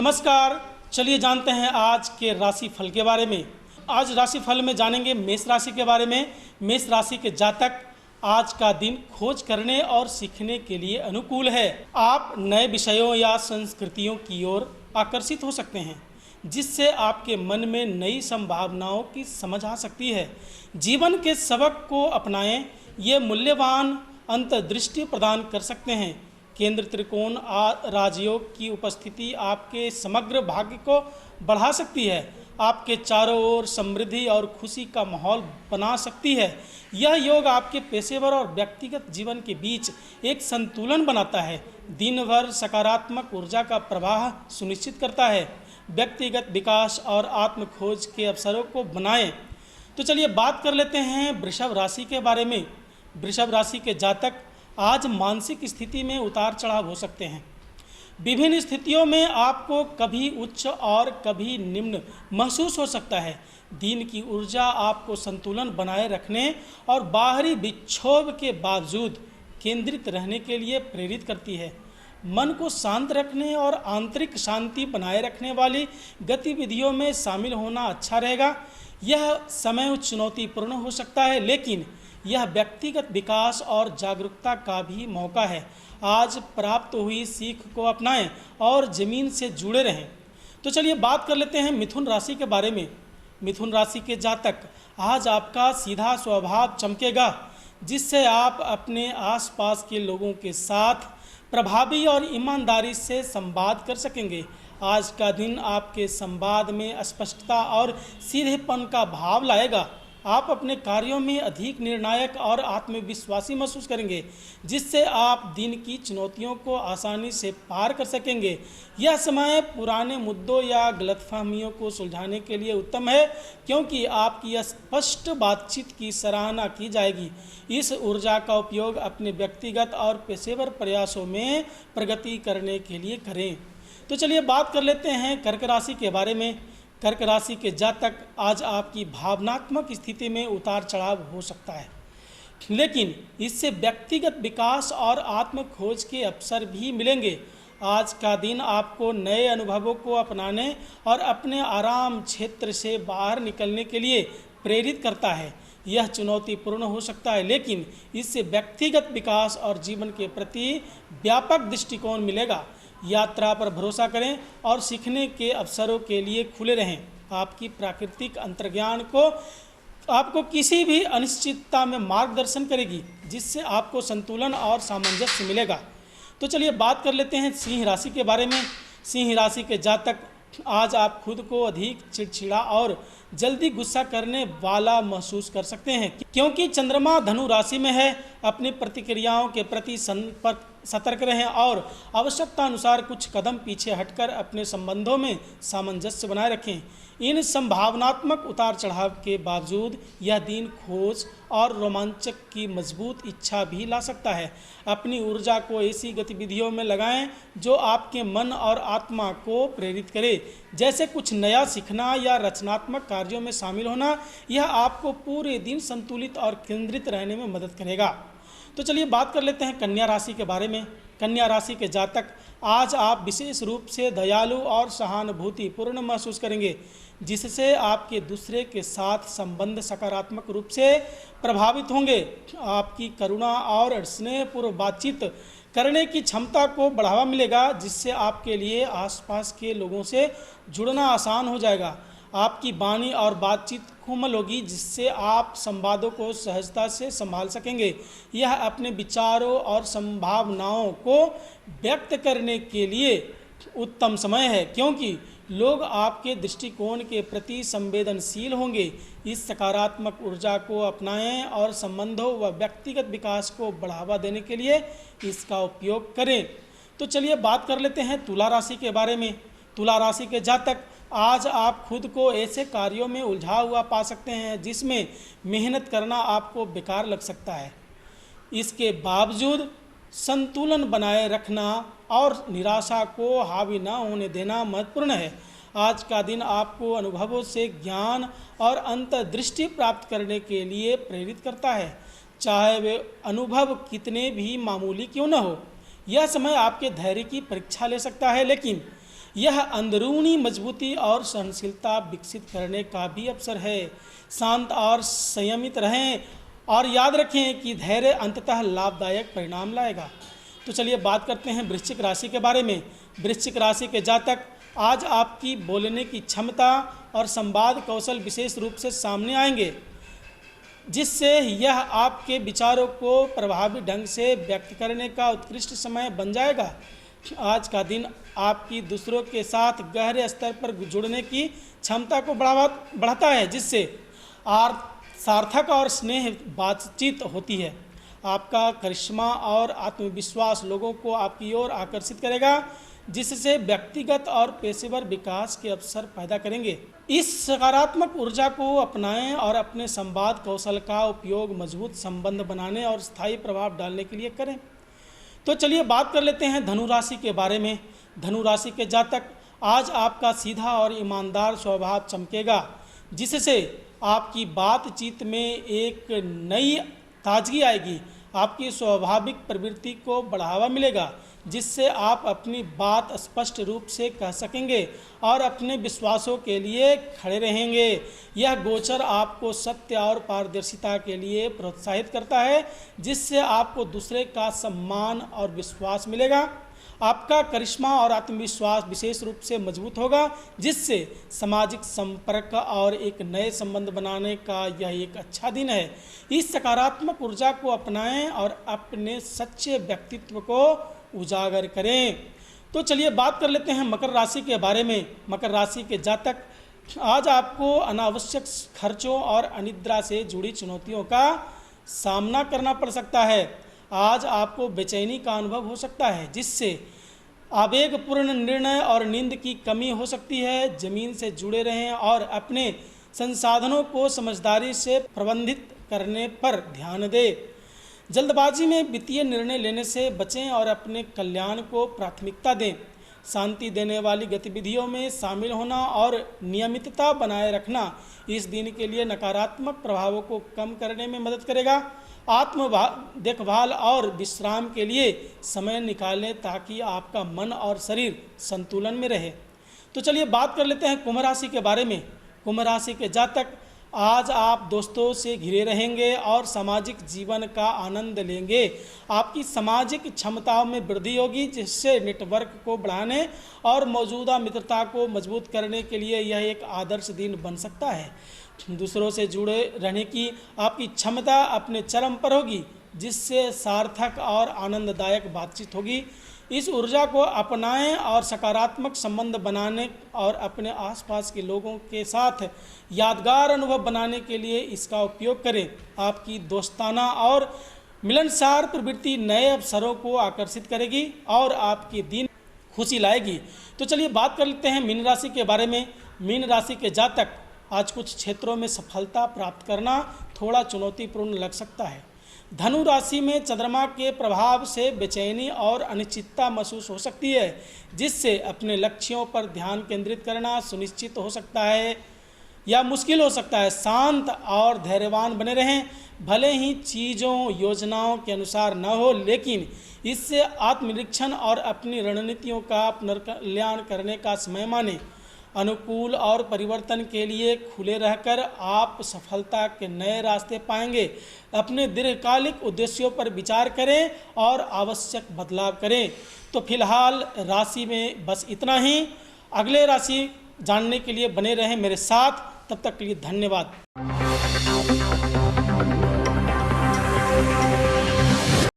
नमस्कार। चलिए जानते हैं आज के राशि फल के बारे में। आज राशि फल में जानेंगे मेष राशि के बारे में। मेष राशि के जातक, आज का दिन खोज करने और सीखने के लिए अनुकूल है। आप नए विषयों या संस्कृतियों की ओर आकर्षित हो सकते हैं, जिससे आपके मन में नई संभावनाओं की समझ आ सकती है। जीवन के सबक को अपनाएं, ये मूल्यवान अंतर्दृष्टि प्रदान कर सकते हैं। केंद्र त्रिकोण राजयोग की उपस्थिति आपके समग्र भाग्य को बढ़ा सकती है। आपके चारों ओर समृद्धि और खुशी का माहौल बना सकती है। यह योग आपके पेशेवर और व्यक्तिगत जीवन के बीच एक संतुलन बनाता है। दिन भर सकारात्मक ऊर्जा का प्रवाह सुनिश्चित करता है। व्यक्तिगत विकास और आत्म खोज के अवसरों को बनाएं। तो चलिए बात कर लेते हैं वृषभ राशि के बारे में। वृषभ राशि के जातक, आज मानसिक स्थिति में उतार चढ़ाव हो सकते हैं। विभिन्न स्थितियों में आपको कभी उच्च और कभी निम्न महसूस हो सकता है। दिन की ऊर्जा आपको संतुलन बनाए रखने और बाहरी विक्षोभ के बावजूद केंद्रित रहने के लिए प्रेरित करती है। मन को शांत रखने और आंतरिक शांति बनाए रखने वाली गतिविधियों में शामिल होना अच्छा रहेगा। यह समय चुनौतीपूर्ण हो सकता है, लेकिन यह व्यक्तिगत विकास और जागरूकता का भी मौका है। आज प्राप्त हुई सीख को अपनाएं और ज़मीन से जुड़े रहें। तो चलिए बात कर लेते हैं मिथुन राशि के बारे में। मिथुन राशि के जातक, आज आपका सीधा स्वभाव चमकेगा, जिससे आप अपने आसपास के लोगों के साथ प्रभावी और ईमानदारी से संवाद कर सकेंगे। आज का दिन आपके संवाद में स्पष्टता और सीधेपन का भाव लाएगा। आप अपने कार्यों में अधिक निर्णायक और आत्मविश्वासी महसूस करेंगे, जिससे आप दिन की चुनौतियों को आसानी से पार कर सकेंगे। यह समय पुराने मुद्दों या गलतफहमियों को सुलझाने के लिए उत्तम है, क्योंकि आपकी स्पष्ट बातचीत की सराहना की जाएगी। इस ऊर्जा का उपयोग अपने व्यक्तिगत और पेशेवर प्रयासों में प्रगति करने के लिए करें। तो चलिए बात कर लेते हैं कर्क राशि के बारे में। कर्क राशि के जातक, आज आपकी भावनात्मक स्थिति में उतार चढ़ाव हो सकता है, लेकिन इससे व्यक्तिगत विकास और आत्म खोज के अवसर भी मिलेंगे। आज का दिन आपको नए अनुभवों को अपनाने और अपने आराम क्षेत्र से बाहर निकलने के लिए प्रेरित करता है। यह चुनौतीपूर्ण हो सकता है, लेकिन इससे व्यक्तिगत विकास और जीवन के प्रति व्यापक दृष्टिकोण मिलेगा। यात्रा पर भरोसा करें और सीखने के अवसरों के लिए खुले रहें। आपकी प्राकृतिक अंतर्ज्ञान को आपको किसी भी अनिश्चितता में मार्गदर्शन करेगी, जिससे आपको संतुलन और सामंजस्य मिलेगा। तो चलिए बात कर लेते हैं सिंह राशि के बारे में। सिंह राशि के जातक, आज आप खुद को अधिक चिड़चिड़ा और जल्दी गुस्सा करने वाला महसूस कर सकते हैं, क्योंकि चंद्रमा धनु राशि में है। अपनी प्रतिक्रियाओं के प्रति सतर्क रहें और आवश्यकता अनुसार कुछ कदम पीछे हटकर अपने संबंधों में सामंजस्य बनाए रखें। इन संभावनात्मक उतार चढ़ाव के बावजूद यह दिन खोज और रोमांचक की मजबूत इच्छा भी ला सकता है। अपनी ऊर्जा को ऐसी गतिविधियों में लगाएं जो आपके मन और आत्मा को प्रेरित करे, जैसे कुछ नया सीखना या रचनात्मक कार्यों में शामिल होना। यह आपको पूरे दिन संतुलित और केंद्रित रहने में मदद करेगा। तो चलिए बात कर लेते हैं कन्या राशि के बारे में। कन्या राशि के जातक, आज आप विशेष रूप से दयालु और सहानुभूतिपूर्ण महसूस करेंगे, जिससे आपके दूसरे के साथ संबंध सकारात्मक रूप से प्रभावित होंगे। आपकी करुणा और स्नेहपूर्व बातचीत करने की क्षमता को बढ़ावा मिलेगा, जिससे आपके लिए आसपास के लोगों से जुड़ना आसान हो जाएगा। आपकी वाणी और बातचीत कोमल होगी, जिससे आप संवादों को सहजता से संभाल सकेंगे। यह अपने विचारों और संभावनाओं को व्यक्त करने के लिए उत्तम समय है, क्योंकि लोग आपके दृष्टिकोण के प्रति संवेदनशील होंगे। इस सकारात्मक ऊर्जा को अपनाएं और संबंधों व व्यक्तिगत विकास को बढ़ावा देने के लिए इसका उपयोग करें। तो चलिए बात कर लेते हैं तुला राशि के बारे में। तुला राशि के जातक, आज आप खुद को ऐसे कार्यों में उलझा हुआ पा सकते हैं जिसमें मेहनत करना आपको बेकार लग सकता है। इसके बावजूद संतुलन बनाए रखना और निराशा को हावी न होने देना महत्वपूर्ण है। आज का दिन आपको अनुभवों से ज्ञान और अंतर्दृष्टि प्राप्त करने के लिए प्रेरित करता है, चाहे वे अनुभव कितने भी मामूली क्यों न हो। यह समय आपके धैर्य की परीक्षा ले सकता है, लेकिन यह अंदरूनी मजबूती और सहनशीलता विकसित करने का भी अवसर है। शांत और संयमित रहें और याद रखें कि धैर्य अंततः लाभदायक परिणाम लाएगा। तो चलिए बात करते हैं वृश्चिक राशि के बारे में। वृश्चिक राशि के जातक, आज आपकी बोलने की क्षमता और संवाद कौशल विशेष रूप से सामने आएंगे, जिससे यह आपके विचारों को प्रभावी ढंग से व्यक्त करने का उत्कृष्ट समय बन जाएगा। आज का दिन आपकी दूसरों के साथ गहरे स्तर पर जुड़ने की क्षमता को बढ़ाता है, जिससे सार्थक और स्नेह बातचीत होती है। आपका करिश्मा और आत्मविश्वास लोगों को आपकी ओर आकर्षित करेगा, जिससे व्यक्तिगत और पेशेवर विकास के अवसर पैदा करेंगे। इस सकारात्मक ऊर्जा को अपनाएं और अपने संवाद कौशल का उपयोग मजबूत संबंध बनाने और स्थायी प्रभाव डालने के लिए करें। तो चलिए बात कर लेते हैं धनु राशि के बारे में। धनु राशि के जातक, आज आपका सीधा और ईमानदार स्वभाव चमकेगा, जिससे आपकी बातचीत में एक नई ताजगी आएगी। आपकी स्वाभाविक प्रवृत्ति को बढ़ावा मिलेगा, जिससे आप अपनी बात स्पष्ट रूप से कह सकेंगे और अपने विश्वासों के लिए खड़े रहेंगे। यह गोचर आपको सत्य और पारदर्शिता के लिए प्रोत्साहित करता है, जिससे आपको दूसरे का सम्मान और विश्वास मिलेगा। आपका करिश्मा और आत्मविश्वास विशेष रूप से मजबूत होगा, जिससे सामाजिक संपर्क और एक नए संबंध बनाने का यह एक अच्छा दिन है। इस सकारात्मक ऊर्जा को अपनाएं और अपने सच्चे व्यक्तित्व को उजागर करें। तो चलिए बात कर लेते हैं मकर राशि के बारे में। मकर राशि के जातक, आज आपको अनावश्यक खर्चों और अनिद्रा से जुड़ी चुनौतियों का सामना करना पड़ सकता है। आज आपको बेचैनी का अनुभव हो सकता है, जिससे आवेगपूर्ण निर्णय और नींद की कमी हो सकती है। जमीन से जुड़े रहें और अपने संसाधनों को समझदारी से प्रबंधित करने पर ध्यान दें। जल्दबाजी में वित्तीय निर्णय लेने से बचें और अपने कल्याण को प्राथमिकता दें। शांति देने वाली गतिविधियों में शामिल होना और नियमितता बनाए रखना इस दिन के लिए नकारात्मक प्रभावों को कम करने में मदद करेगा। देखभाल और विश्राम के लिए समय निकालें, ताकि आपका मन और शरीर संतुलन में रहे। तो चलिए बात कर लेते हैं कुंभ राशि के बारे में। कुंभ राशि के जातक, आज आप दोस्तों से घिरे रहेंगे और सामाजिक जीवन का आनंद लेंगे। आपकी सामाजिक क्षमताओं में वृद्धि होगी, जिससे नेटवर्क को बढ़ाने और मौजूदा मित्रता को मजबूत करने के लिए यह एक आदर्श दिन बन सकता है। दूसरों से जुड़े रहने की आपकी क्षमता अपने चरम पर होगी, जिससे सार्थक और आनंददायक बातचीत होगी। इस ऊर्जा को अपनाएं और सकारात्मक संबंध बनाने और अपने आसपास के लोगों के साथ यादगार अनुभव बनाने के लिए इसका उपयोग करें। आपकी दोस्ताना और मिलनसार प्रवृत्ति नए अवसरों को आकर्षित करेगी और आपके दिन खुशी लाएगी। तो चलिए बात कर लेते हैं मीन राशि के बारे में। मीन राशि के जातक, आज कुछ क्षेत्रों में सफलता प्राप्त करना थोड़ा चुनौतीपूर्ण लग सकता है। धनु राशि में चंद्रमा के प्रभाव से बेचैनी और अनिश्चितता महसूस हो सकती है, जिससे अपने लक्ष्यों पर ध्यान केंद्रित करना सुनिश्चित हो सकता है या मुश्किल हो सकता है। शांत और धैर्यवान बने रहें, भले ही चीज़ों योजनाओं के अनुसार न हो, लेकिन इससे आत्मनिरीक्षण और अपनी रणनीतियों का पुनर्कल्याण करने का समय माने। अनुकूल और परिवर्तन के लिए खुले रहकर आप सफलता के नए रास्ते पाएंगे। अपने दीर्घकालिक उद्देश्यों पर विचार करें और आवश्यक बदलाव करें। तो फिलहाल राशि में बस इतना ही। अगले राशि जानने के लिए बने रहें मेरे साथ। तब तक के लिए धन्यवाद।